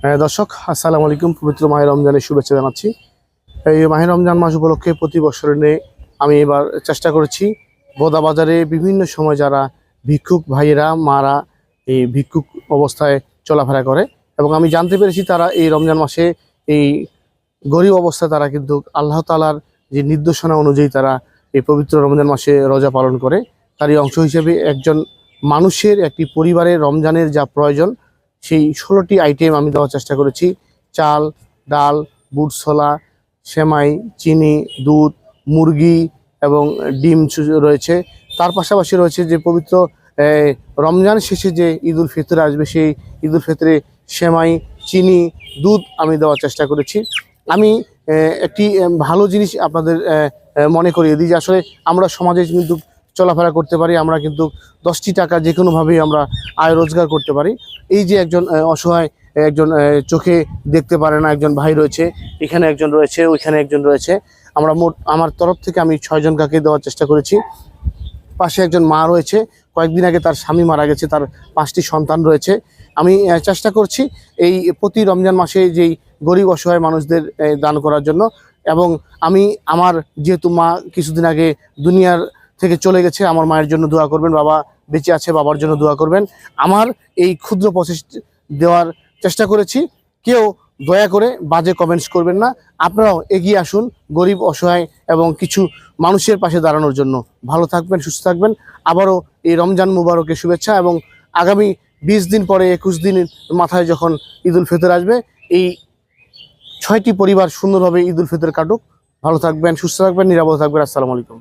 দর্শক আসসালামু আলাইকুম। পবিত্র মাহে রমজানের শুভেচ্ছা জানাচ্ছি। এই মাহে রমজান মাস উপলক্ষে প্রতি বছর আমি এবার চেষ্টা করেছি বোদা বাজারে বিভিন্ন সময় যারা ভিক্ষুক ভাইয়েরা মারা এই ভিক্ষুক অবস্থায় চলাফেরা করে, এবং আমি জানতে পেরেছি তারা এই রমজান মাসে এই গরিব অবস্থায় তারা কিন্তু আল্লাহ তাআলার যে নির্দেশনা অনুযায়ী তারা এই পবিত্র রমজান মাসে রোজা পালন করে। তারই অংশ হিসেবে একজন মানুষের একটি পরিবারের রমজানের যা প্রয়োজন সেই 16টি আইটেম আমি দেওয়ার চেষ্টা করেছি। চাল, ডাল, বুট ছোলা, সেমাই, চিনি, দুধ, মুরগি এবং ডিম রয়েছে। তার পাশাপাশি রয়েছে যে পবিত্র রমজান শেষে যে ঈদ উল ফিতর আসবে, সেই ঈদ উল ফিতরে সেমাই, চিনি, দুধ আমি দেওয়ার চেষ্টা করেছি। আমি একটি ভালো জিনিস আপনাদের মনে করিয়ে দিই যে আসলে আমরা সমাজে কিন্তু চলাফেরা করতে পারি, আমরা কিন্তু 10টি টাকা যে কোনোভাবেই আমরা আয় রোজগার করতে পারি। এই যে একজন অসহায় একজন চোখে দেখতে পারে না একজন ভাই রয়েছে, এখানে একজন রয়েছে, ওইখানে একজন রয়েছে। আমার তরফ থেকে আমি 6 জন কাকে দেওয়ার চেষ্টা করেছি। পাশে একজন মা রয়েছে, কয়েকদিন আগে তার স্বামী মারা গেছে, তার 5টি সন্তান রয়েছে। আমি চেষ্টা করছি এই প্রতি রমজান মাসে যেই গরিব অসহায় মানুষদের দান করার জন্য। এবং আমি আমার যেহেতু মা কিছুদিন আগে দুনিয়ার থেকে চলে গেছে, আমার মায়ের জন্য দোয়া করবেন। বাবা বেঁচে আছে, বাবার জন্য দোয়া করবেন। আমার এই ক্ষুদ্র প্রচেষ্টা দেওয়ার চেষ্টা করেছি। কেউ দয়া করে বাজে কমেন্টস করবেন না। আপনারাও এগিয়ে আসুন গরিব অসহায় এবং কিছু মানুষের পাশে দাঁড়ানোর জন্য। ভালো থাকবেন, সুস্থ থাকবেন। আবারও এই রমজান মুবারকের শুভেচ্ছা। এবং আগামী 20 দিন পরে 21 দিনের মাথায় যখন ঈদ উল ফিতর আসবে, এই 6টি পরিবার সুন্দরভাবে ঈদ উল ফিতর কাটুক। ভালো থাকবেন, সুস্থ থাকবেন, নিরাপদ থাকবেন। আসসালামু আলাইকুম।